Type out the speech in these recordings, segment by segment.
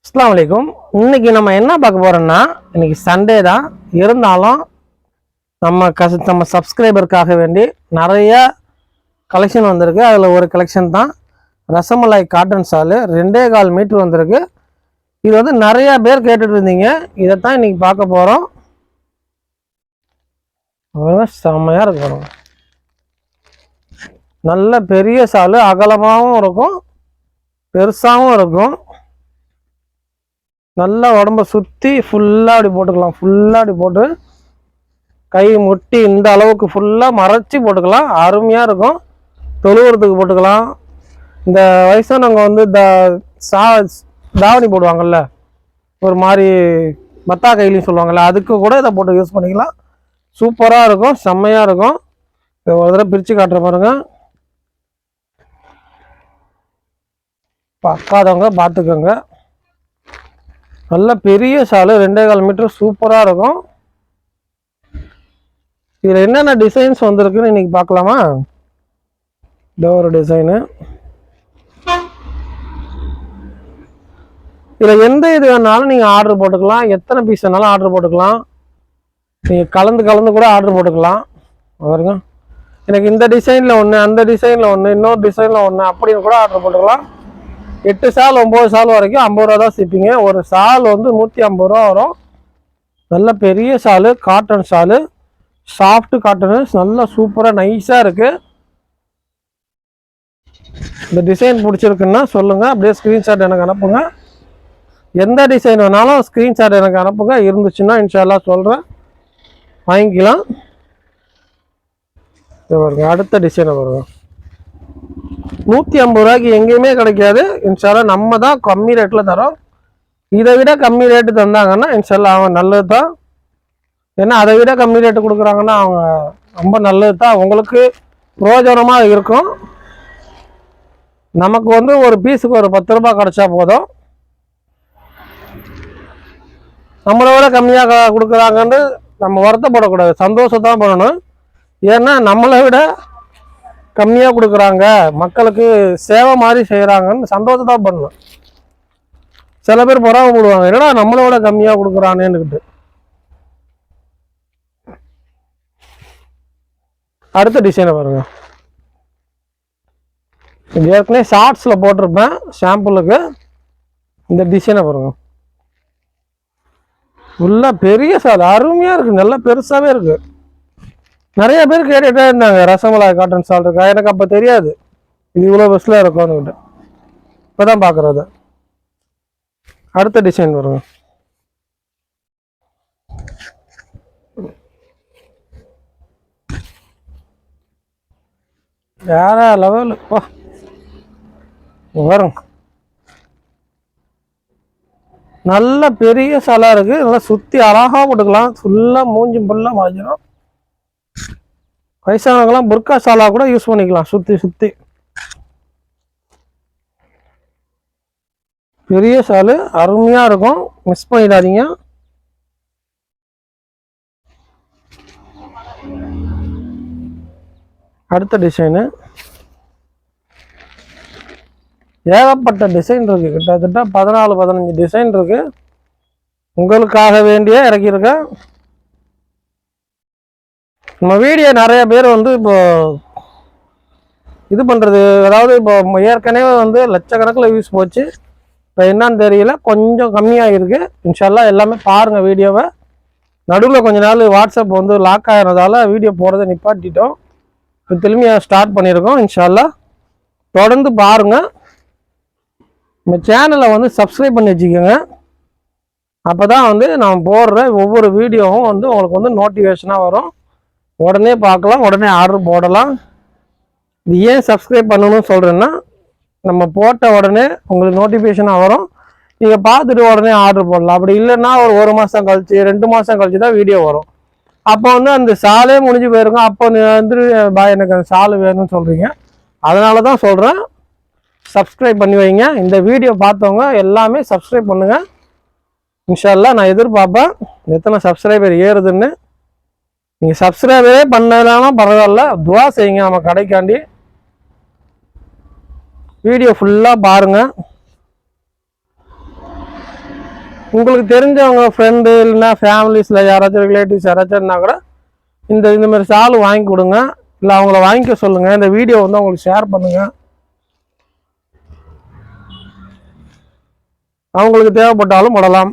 அஸ்ஸலாமு அலைக்கும். இன்னைக்கு நம்ம என்ன பார்க்க போறோம்னா, இன்னைக்கு சண்டே தான் இருந்தாலும் நம்ம சப்ஸ்கிரைபருக்காக வேண்டி நிறைய கலெக்ஷன் வந்திருக்கு. அதில் ஒரு கலெக்ஷன் தான் ரசமலாய் காட்டன் ஷாலு 2.25 மீட்டர் வந்திருக்கு. இது வந்து நிறைய பேர் கேட்டுட்டு இருந்தீங்க. இதைத்தான் இன்னைக்கு பார்க்க போகிறோம். செம்மையாக இருக்கும். நல்ல பெரிய ஷாலு, அகலமாகவும் இருக்கும், பெருசாகவும் இருக்கும். நல்லா உடம்ப சுற்றி ஃபுல்லாக அப்படி போட்டுக்கலாம். ஃபுல்லாக அப்படி போட்டு கை முட்டி இந்த அளவுக்கு ஃபுல்லாக மறைச்சி போட்டுக்கலாம். அருமையாக இருக்கும். தொழுவுறதுக்கு போட்டுக்கலாம். இந்த வயசானவங்க வந்து தாவணி போடுவாங்கள்ல, ஒரு மாதிரி மத்தா கைலின்னு சொல்லுவாங்கள்ல, அதுக்கு கூட இதை போட்டு யூஸ் பண்ணிக்கலாம். சூப்பராக இருக்கும், செம்மையாக இருக்கும். ஒரு தடவை பிரித்து காட்டுற பாருங்க. பார்க்காதவங்க பார்த்துக்கோங்க. நல்ல பெரிய ஷாலு, 2.25 மீட்டர், சூப்பராக இருக்கும். இதில் என்னென்ன டிசைன்ஸ் வந்திருக்குன்னு இன்னைக்கு பார்க்கலாமா? இந்த ஒரு டிசைனு. இதில் எந்த இது வேணாலும் நீங்கள் ஆர்டர் போட்டுக்கலாம். எத்தனை பீஸ் வேணாலும் ஆர்டர் போட்டுக்கலாம். நீங்கள் கலந்து கூட ஆர்டர் போட்டுக்கலாம். பாருங்க, எனக்கு இந்த டிசைனில் ஒன்று, அந்த டிசைனில் ஒன்று, இன்னொரு டிசைனில் ஒன்று அப்படின்னு கூட ஆர்டர் போட்டுக்கலாம். 8 சால் 9 சால் வரைக்கும் 50 ரூபா தான் ஷிப்பிங்க. ஒரு சால் வந்து 150 ரூபா வரும். நல்ல பெரிய shawl, cotton shawl, soft cotton, நல்லா சூப்பராக நைஸாக இருக்குது. இந்த டிசைன் பிடிச்சிருக்குன்னா சொல்லுங்கள், அப்படியே ஸ்க்ரீன்ஷாட் எனக்கு அனுப்புங்க. எந்த டிசைன் வேணாலும் ஸ்க்ரீன்ஷாட் எனக்கு அனுப்புங்க. இருந்துச்சுன்னா இன்ஷால்லா சொல்கிறேன், வாங்கிக்கலாம். பாருங்க, அடுத்த டிசைனை பாருங்க. 150 ரூபாய்க்கு எங்கேயுமே கிடைக்காது. இன்ஷால்லா நம்ம தான் கம்மி ரேட்டில் தரோம். இதை விட கம்மி ரேட்டு தந்தாங்கன்னா இன்ஷால்லா அவங்க நல்லது தான். ஏன்னா அதை விட கம்மி ரேட்டு கொடுக்குறாங்கன்னா அவங்க ரொம்ப நல்லது தான், உங்களுக்கு பிரயோஜனமாக இருக்கும். நமக்கு வந்து ஒரு பீஸுக்கு ஒரு 10 ரூபாய் கிடைச்சா போதும். நம்மளை விட கம்மியாக கொடுக்குறாங்கன்னு நம்ம வருத்தப்படக்கூடாது, சந்தோஷத்தான் பண்ணணும். ஏன்னா நம்மளை விட கம்மியாக கொடுக்குறாங்க, மக்களுக்கு சேவை மாதிரி செய்கிறாங்கன்னு சந்தோஷத்தான் பண்ணணும். சில பேர் பொறாமப்படுவாங்க, என்னடா நம்மளோட கம்மியாக கொடுக்குறானேன்னுக்கிட்டு. அடுத்த டிசைனை பாருங்க. இது ஏற்கனவே ஷார்ட்ஸில் போட்டிருப்பேன் சாம்பிளுக்கு. இந்த டிசைனை பாருங்க. ஃபுல்லாக பெரிய சால், அருமையாக இருக்குது, நல்லா பெருசாகவே இருக்குது. நிறைய பேர் கேட்டுகிட்டே இருந்தாங்க ரசமலாய் காட்டன் ஷால் இருக்கா. எனக்கு அப்போ தெரியாது இது இவ்வளோ பெருசில் இருக்கும்னுக்கிட்ட. இப்போ தான் பார்க்குறது. அடுத்த டிசைன் வருங்க. வேற லெவல் வரும். நல்ல பெரிய ஷாலாக இருக்குது. நல்லா சுற்றி அழகாக போட்டுக்கலாம். ஃபுல்லாக மூஞ்சி ஃபுல்லாக மறைஞ்சிடும். வயசானவங்களாம் புர்கா ஷாலா கூட யூஸ் பண்ணிக்கலாம். சுற்றி பெரிய ஷாலு, அருமையாக இருக்கும். மிஸ் பண்ணிடாதீங்க. அடுத்த டிசைனு. ஏகப்பட்ட டிசைன் இருக்குது. கிட்டத்தட்ட 14-15 டிசைன் இருக்குது. உங்களுக்காக வேண்டிய இறக்கியிருக்கேன். நம்ம வீடியோ நிறைய பேர் வந்து இப்போ இது பண்ணுறது, அதாவது இப்போ ஏற்கனவே வந்து லட்சக்கணக்கில் வியூஸ் போச்சு. இப்போ என்னன்னு தெரியல, கொஞ்சம் கம்மியாக இருக்குது. இன்ஷால்லா எல்லாமே பாருங்கள் வீடியோவை. நடுவில் கொஞ்ச நாள் வாட்ஸ்அப் வந்து லாக் ஆகிறதால வீடியோ போகிறத நிப்பாட்டிட்டோம். இப்போ திரும்பி ஸ்டார்ட் பண்ணியிருக்கோம். இன்ஷால்லா தொடர்ந்து பாருங்கள். நம்ம சேனலை வந்து சப்ஸ்கிரைப் பண்ணி வச்சுக்கோங்க. அப்போ தான் வந்து நான் போடுற ஒவ்வொரு வீடியோவும் வந்து உங்களுக்கு வந்து நோட்டிஃபிகேஷனாக வரும். உடனே பார்க்கலாம், உடனே ஆர்டர் போடலாம். இது ஏன் சப்ஸ்கிரைப் பண்ணணும்னு சொல்கிறேன்னா, நம்ம போட்ட உடனே உங்களுக்கு நோட்டிஃபிகேஷனாக வரும். நீங்கள் பார்த்துட்டு உடனே ஆர்டர் போடலாம். அப்படி இல்லைன்னா ஒரு மாதம் கழிச்சு 2 மாதம் கழிச்சு தான் வீடியோ வரும். அப்போ வந்து அந்த சாலே முடிஞ்சு போயிருங்க. அப்போ வந்து எனக்கு அந்த சாலு வேணும்னு சொல்கிறீங்க. அதனால தான் சொல்கிறேன், சப்ஸ்கிரைப் பண்ணி வைங்க. இந்த வீடியோ பார்த்தவங்க எல்லாமே சப்ஸ்கிரைப் பண்ணுங்கள். இன்ஷால்லா நான் எதிர்பார்ப்பேன் எத்தனை சப்ஸ்கிரைபர் ஏறுதுன்னு. நீங்கள் சப்ஸ்கிரைபரே பண்ணலாம் பரவாயில்ல, துவா செய்யுங்க நம்ம கடைக்காண்டி. வீடியோ ஃபுல்லாக பாருங்கள். உங்களுக்கு தெரிஞ்சவங்க ஃப்ரெண்டு இல்லைன்னா ஃபேமிலிஸில் யாராச்சும் ரிலேட்டிவ்ஸ் யாராச்சும் இருந்தால் கூட இந்த மாதிரி ஷால் வாங்கி கொடுங்க, இல்லை அவங்கள வாங்கிக்க சொல்லுங்கள். இந்த வீடியோ வந்து அவங்களுக்கு ஷேர் பண்ணுங்கள். அவங்களுக்கு தேவைப்பட்டாலும் போடலாம்.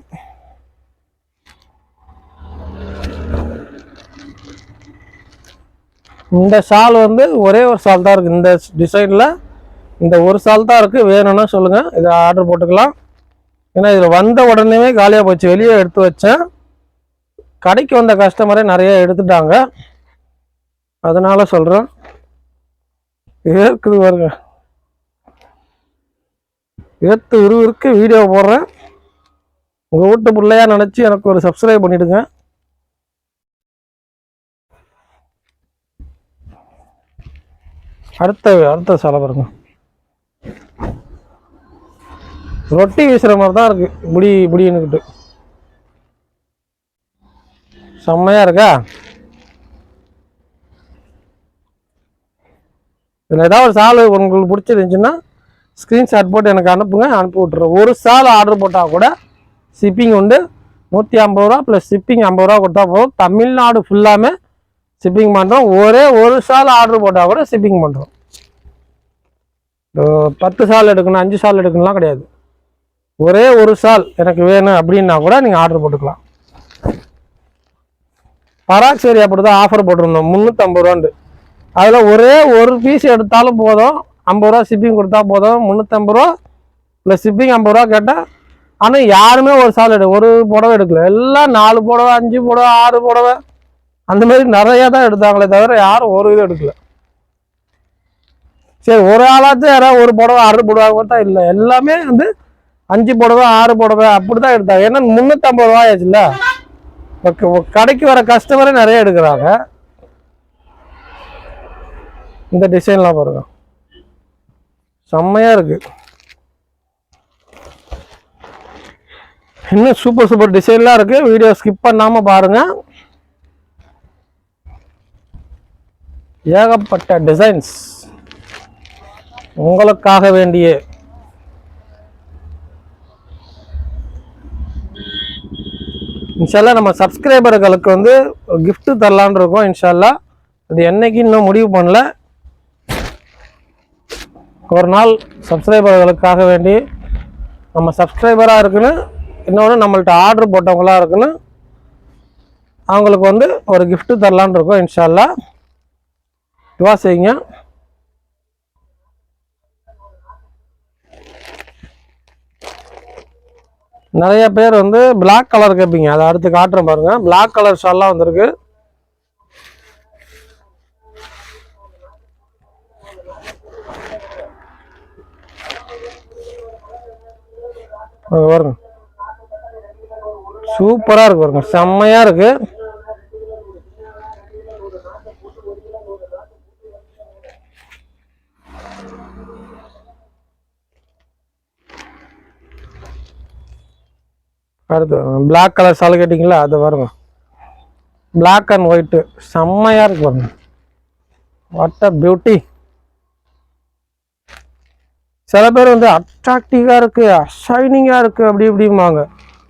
இந்த ஷால் வந்து ஒரே ஒரு ஷால் தான் இருக்குது. இந்த டிசைனில் இந்த ஒரு ஷால் தான் இருக்குது. வேணும்னா சொல்லுங்கள், இதை ஆர்டர் போட்டுக்கலாம். ஏன்னா இதில் வந்த உடனே காலியாக போச்சு. வெளியே எடுத்து வச்சேன், கடைக்கு வந்த கஸ்டமரே நிறைய எடுத்துட்டாங்க. அதனால சொல்கிறேன். இருக்குது பாருங்க, ஏற்று விறுவிறுக்கு வீடியோ போடுறேன். உங்கள் வீட்டு பிள்ளையா நினச்சி எனக்கு ஒரு சப்ஸ்கிரைப் பண்ணிவிடுங்க. அடுத்த சாலை பாருங்க, ரொட்டி வீசுகிற மாதிரி தான் இருக்குது. முடின்னுக்கிட்டு செம்மையாக இருக்கா? இதில் ஏதாவது ஒரு சால் உங்களுக்கு பிடிச்சிருந்துச்சுன்னா ஸ்க்ரீன்ஷாட் போட்டு எனக்கு அனுப்புங்க, அனுப்பி விட்ருறேன். ஒரு சால் ஆர்டர் போட்டால் கூட ஷிப்பிங் உண்டு. 150 ரூபா ப்ளஸ் ஷிப்பிங் 50 ரூபா கொடுத்தா போதும். தமிழ்நாடு ஃபுல்லாமே ஷிப்பிங் பண்ணுறோம். ஒரே ஒரு சால் ஆர்டர் போட்டால் கூட ஷிப்பிங் பண்ணுறோம். 10 சால் எடுக்கணும், 5 சால் எடுக்கணும்லாம் கிடையாது. ஒரே ஒரு சால் எனக்கு வேணும் அப்படின்னா கூட நீங்கள் ஆர்டர் போட்டுக்கலாம். பராக் சரி அப்படி தான் ஆஃபர் போட்டிருந்தோம், 350 ரூபாண்டு. அதில் ஒரே ஒரு பீஸ் எடுத்தாலும் போதும், 50 ரூபா ஷிப்பிங் கொடுத்தா போதும். 350 ரூபா ப்ளஸ் ஷிப்பிங் 50 ரூபா கேட்டால். ஆனால் யாருமே ஒரு சால் ஒரு புடவை எடுக்கல. எல்லாம் 4 புடவை, 5 புடவை, 6 புடவை அந்த மாதிரி நிறையா தான் எடுத்தாங்களே தவிர யாரும் ஒரு இது எடுக்கல. சரி, ஒரு ஆளாச்சும் யாராவது ஒரு புடவை ஆர்டர் போடுவாங்க பார்த்தா இல்லை, எல்லாமே வந்து 5 புடவை 6 புடவை அப்படி தான் எடுத்தாங்க. ஏன்னா 350 ரூபாயாச்சுல்ல. கடைக்கு வர கஸ்டமரே நிறைய எடுக்கிறாங்க. இந்த டிசைன்லாம் பாருங்க, செம்மையா இருக்கு. இன்னும் சூப்பர் டிசைன்லாம் இருக்கு. வீடியோ ஸ்கிப் பண்ணாம பாருங்க. ஏகப்பட்ட டிசைன்ஸ் உங்களுக்காக வேண்டிய. இன்ஷால்லா நம்ம சப்ஸ்கிரைபர்களுக்கு வந்து gift தரலான்னு இருக்கோம். இன்ஷால்லா அது என்னைக்கு இன்னும் முடிவு பண்ணல. ஒரு நாள் சப்ஸ்கிரைபர்களுக்காக வேண்டி, நம்ம சப்ஸ்கிரைபராக இருக்குன்னு, இன்னொன்று நம்மள்ட்ட ஆர்டர் போட்டவங்களா இருக்குன்னு அவங்களுக்கு வந்து ஒரு gift தரலான்னு இருக்கோம். இன்ஷால்லா துவா செய்யுங்க. நிறைய பேர் வந்து பிளாக் கலர் கேட்பீங்க, அதை அடுத்து காட்டுறேன் பாருங்க. பிளாக் கலர் ஷால்லாம் வந்திருக்கு. பாருங்க, சூப்பரா இருக்கு பாருங்க, செம்மையா இருக்கு. அடுத்து பிளாக் கலர் சால் கேட்டிங்களா, அது பாருங்க, பிளாக் அண்ட் ஒயிட்டு செம்மையா இருக்கு பாருங்க. What a beauty. சில பேர் வந்து அட்ராக்டிவா இருக்கு, ஷைனிங்கா இருக்கு அப்படி இப்படிம்பாங்க.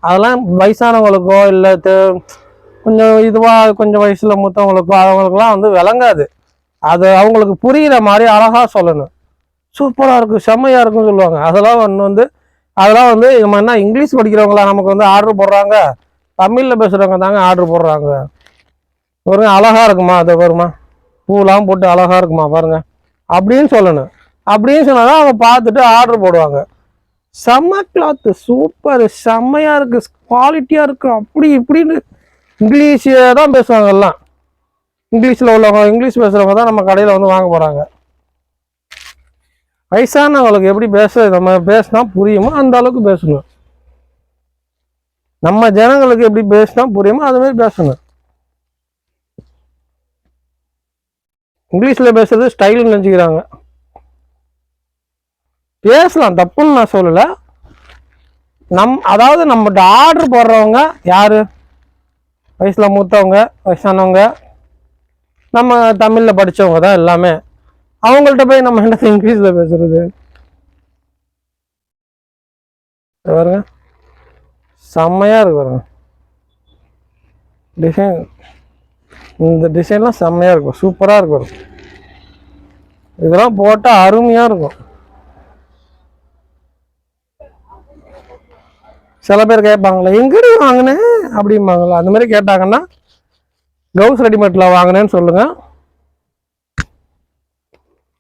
அதெல்லாம் வயசானவங்களுக்கோ இல்லை கொஞ்சம் கொஞ்சம் வயசுல மூத்தவங்களுக்கோ அவங்களுக்குலாம் வந்து விளங்காது. அது அவங்களுக்கு புரிகிற மாதிரி அழகா சொல்லணும். சூப்பரா இருக்கு, செம்மையா இருக்குன்னு சொல்லுவாங்க. அதெல்லாம் வந்து நம்ம என்ன இங்கிலீஷ் படிக்கிறவங்களா நமக்கு வந்து ஆர்டர் போடுறாங்க? தமிழ்ல பேசுறவங்க தாங்க ஆர்டர் போடுறாங்க. பாருங்க, அழகா இருக்குமா, அதை வருமா, பூலாம் போட்டு அழகா இருக்குமா பாருங்க அப்படின்னு சொல்லணும். அப்படின்னு சொன்னாதான் அவங்க பார்த்துட்டு ஆர்டர் போடுவாங்க. செம்ம கிளாத்து, சூப்பர், செம்மையா இருக்கு, குவாலிட்டியா இருக்கு அப்படி இப்படின்னு இங்கிலீஷே தான் பேசுவாங்க. எல்லாம் இங்கிலீஷ்ல உள்ளவங்க, இங்கிலீஷ் பேசுறவங்க தான் நம்ம கடையில வந்து வாங்க போறாங்க. வயசானவங்களுக்கு எப்படி நம்ம பேசினா புரியுமோ அந்த அளவுக்கு பேசணும். நம்ம ஜனங்களுக்கு எப்படி பேசினா புரியுமோ அது மாதிரி பேசணும். இங்கிலீஷ்ல பேசுறது ஸ்டைல் நினைச்சுக்கிறாங்க. பேசலாம், தப்புன்னு நான் சொல்லல. அதாவது நம்மகிட்ட ஆர்டர் போடுறவங்க யாரு? வயசுல மூத்தவங்க, வயசானவங்க, நம்ம தமிழ்ல படிச்சவங்க தான் எல்லாமே. அவங்கள்ட்ட போய் நம்ம என்ன செம்மையாக இருக்கு பாருங்க டிசைன். இந்த டிசைன்லாம் செம்மையாக இருக்கும், சூப்பராக இருக்கும். இதெல்லாம் போட்டால் அருமையாக இருக்கும். சில பேர் கேட்பாங்களே எங்கடி வாங்கினேன் அப்படிம்பாங்களா, அந்த மாதிரி கேட்டாங்கன்னா கவுஸ் ரெடிமேடில் வாங்கினேன்னு சொல்லுங்கள்.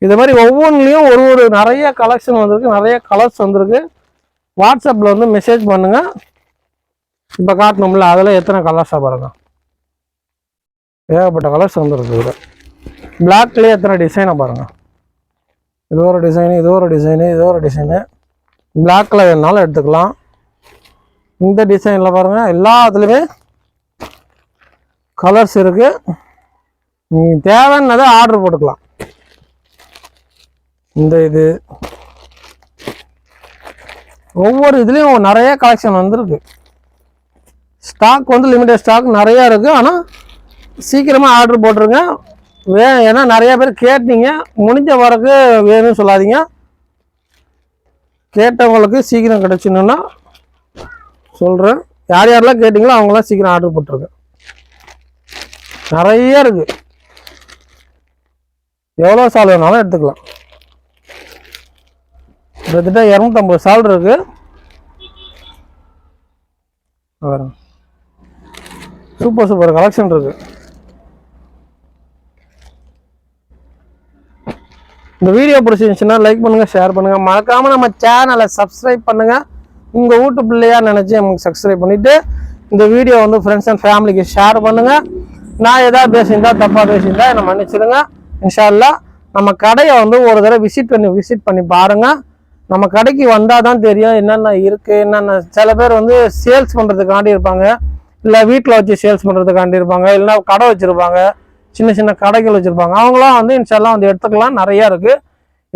இது மாதிரி ஒவ்வொன்றுலேயும் ஒரு நிறைய கலெக்ஷன் வந்திருக்கு, நிறைய கலர்ஸ் வந்திருக்கு. வாட்ஸ்அப்பில் வந்து மெசேஜ் பண்ணுங்கள். இப்போ காட்டணும்ல அதில் எத்தனை கலர்ஸாக பாருங்க, ஏகப்பட்ட கலர்ஸ் வந்துருக்கு. இதில் பிளாக்லேயே எத்தனை டிசைனை பாருங்கள். இது ஒரு டிசைனு, இது ஒரு டிசைனு, இது ஒரு டிசைனு. பிளாக்கில் வேணுனாலும் எடுத்துக்கலாம். இந்த டிசைனில் பாருங்கள், எல்லாத்துலேயுமே கலர்ஸ் இருக்குது. நீங்கள் தேவைன்னதை ஆர்டர் போட்டுக்கலாம். இந்த இது ஒவ்வொரு இதுலேயும் நிறைய கலெக்ஷன் வந்திருக்கு. ஸ்டாக் வந்து லிமிடெட் ஸ்டாக் நிறையா இருக்குது. ஆனால் சீக்கிரமாக ஆர்டர் போட்டுருங்க. ஏன்னா நிறையா பேர் கேட்டீங்க, முடிஞ்ச வரைக்கு வேணும்னு சொல்லாதீங்க. கேட்டவங்களுக்கு சீக்கிரம் கிடச்சிடணுன்னா சொல்கிறேன். யார் யாரெல்லாம் கேட்டிங்களோ அவங்களாம் சீக்கிரம் ஆர்டர் போட்டுருங்க. நிறைய இருக்குது, எவ்வளோ சால் வேணாலும் எடுத்துக்கலாம். கிட்டத்தட்ட 250 சால் இருக்குது. சூப்பர் சூப்பர் கலெக்ஷன் இருக்குது. இந்த வீடியோ பிடிச்சிருந்துச்சுன்னா லைக் பண்ணுங்கள், ஷேர் பண்ணுங்கள். மறக்காமல் நம்ம சேனலை சப்ஸ்கிரைப் பண்ணுங்கள். உங்கள் வீட்டு பிள்ளையா நினச்சி நமக்கு சப்ஸ்கிரைப் பண்ணிவிட்டு இந்த வீடியோ வந்து ஃப்ரெண்ட்ஸ் அண்ட் ஃபேமிலிக்கு ஷேர் பண்ணுங்கள். நான் எதாவது பேசியிருந்தா தப்பாக பேசியிருந்தா என்னை மன்னிச்சிடுங்க. இன்ஷா அல்லாஹ் நம்ம கடையை வந்து ஒரு தடவை விசிட் பண்ணி பாருங்கள். நம்ம கடைக்கு வந்தால் தான் தெரியும் என்னென்ன இருக்குது, என்னென்ன. சில பேர் வந்து சேல்ஸ் பண்ணுறதுக்காண்டி இருப்பாங்க, இல்லை வீட்டில் வச்சு சேல்ஸ் பண்ணுறதுக்காண்டி இருப்பாங்க, இல்லைன்னா கடை வச்சுருப்பாங்க, சின்ன சின்ன கடைகள் வச்சுருப்பாங்க. அவங்களாம் வந்து இன்ஷா அல்லாஹ் வந்து எடுத்துக்கலாம். நிறையா இருக்குது,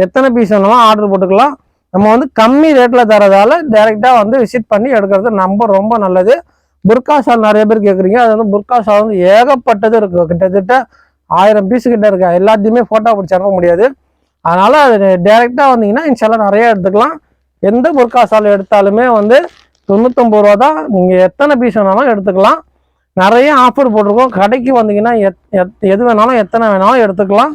எத்தனை பீஸ் வேணுமோ ஆர்டர் போட்டுக்கலாம். நம்ம வந்து கம்மி ரேட்டில் தரதால டைரெக்டாக வந்து விசிட் பண்ணி எடுக்கிறது ரொம்ப நல்லது. புர்கா ஷால் நிறைய பேர் கேட்குறீங்க. அது வந்து புர்கா ஷால் வந்து ஏகப்பட்டது இருக்குது, கிட்டத்தட்ட 1000 பீஸு கிட்ட இருக்குது. எல்லாத்தையுமே ஃபோட்டோ பிடிச்சி அனுப்ப முடியாது. அதனால் அது டைரெக்டாக வந்தீங்கன்னா இன்ஷால்லா நிறைய எடுத்துக்கலாம். எந்த புர்கா ஷால் எடுத்தாலுமே வந்து 99 ரூபா தான். நீங்கள் எத்தனை பீஸ் வேணாலும் எடுத்துக்கலாம். நிறைய ஆஃபர் போட்டிருக்கோம். கடைக்கு வந்தீங்கன்னா எது வேணாலும் எத்தனை வேணாலும் எடுத்துக்கலாம்.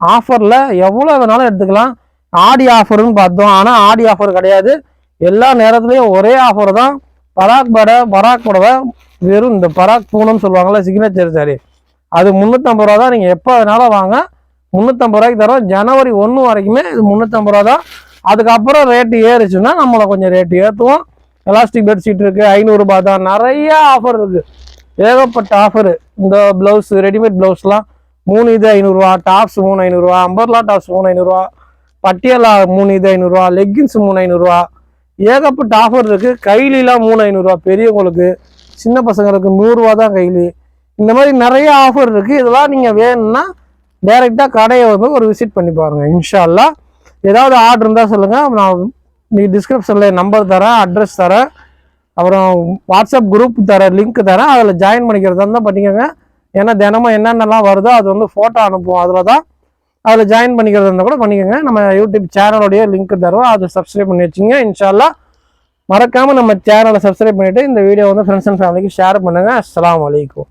ஆஃபரில் எவ்வளோ வேணாலும் எடுத்துக்கலாம். ஆடி ஆஃபர்னு பார்த்தோம், ஆனால் ஆடி ஆஃபர் கிடையாது. எல்லா நேரத்துலையும் ஒரே ஆஃபர் தான். பராக் புடவை வெறும் இந்த பராக் பூனம்னு சொல்லுவாங்கள்ல, சிக்னேச்சர் சாரி, அது 350 ரூபா தான். நீங்கள் எப்போ வேணாலும் வாங்க, 350 ரூபாய்க்கு தரோம். ஜனவரி 1 வரைக்குமே இது 350 ரூபா தான். அதுக்கப்புறம் ரேட்டு ஏறிச்சுன்னா நம்மளை கொஞ்சம் ரேட்டு ஏற்றுவோம். எலாஸ்டிக் பெட்ஷீட் இருக்குது, 500 ரூபா தான். நிறைய ஆஃபர் இருக்குது, ஏகப்பட்ட ஆஃபரு. இந்த ப்ளவுஸ், ரெடிமேட் ப்ளவுஸ்லாம் 3 இது 500 ரூபா, டாப்ஸ் 3 500 ரூபா, அம்பர்லா டாப்ஸ் 3 500 ரூபா, பட்டியலா 3 இது 500 ரூபா, லெக்கின்ஸ் 3 500 ரூபா. ஏகப்பட்ட ஆஃபர் இருக்குது. கைலிலாம் 3 500 ரூபா, பெரியவங்களுக்கு, சின்ன பசங்களுக்கு 100 ரூபா தான் கைலி. இந்த மாதிரி நிறைய ஆஃபர் இருக்குது. இதெல்லாம் நீங்கள் வேணும்னா டைரெக்டாக கடையை வந்து ஒரு விசிட் பண்ணி பாருங்கள். இன்ஷா அல்லாஹ் ஏதாவது ஆர்டர் இருந்தால் சொல்லுங்கள். நான் டிஸ்கிரிப்ஷனில் நம்பர் தரேன், அட்ரஸ் தரேன், அப்புறம் வாட்ஸ்அப் குரூப் தரேன், லிங்க் தரேன். அதில் ஜாயின் பண்ணிக்கிறதா இருந்தால் பண்ணிக்கோங்க. ஏன்னா தினமும் என்னென்னலாம் வருதோ அது வந்து ஃபோட்டோ அனுப்புவோம். அதில் ஜாயின் பண்ணிக்கிறதா இருந்தால் கூட பண்ணிக்கோங்க. நம்ம யூடியூப் சேனலோடைய லிங்க் தருவோம், அதை சப்ஸ்கிரைப் பண்ணி வச்சுங்க. இன்ஷா அல்லாஹ் மறக்காமல் நம்ம சேனலை சப்ஸ்கிரைப் பண்ணிவிட்டு இந்த வீடியோ வந்து ஃப்ரெண்ட்ஸ் அண்ட் ஃபேமிலிக்கு ஷேர் பண்ணுங்கள். அஸ்ஸலாமு அலைக்கும்.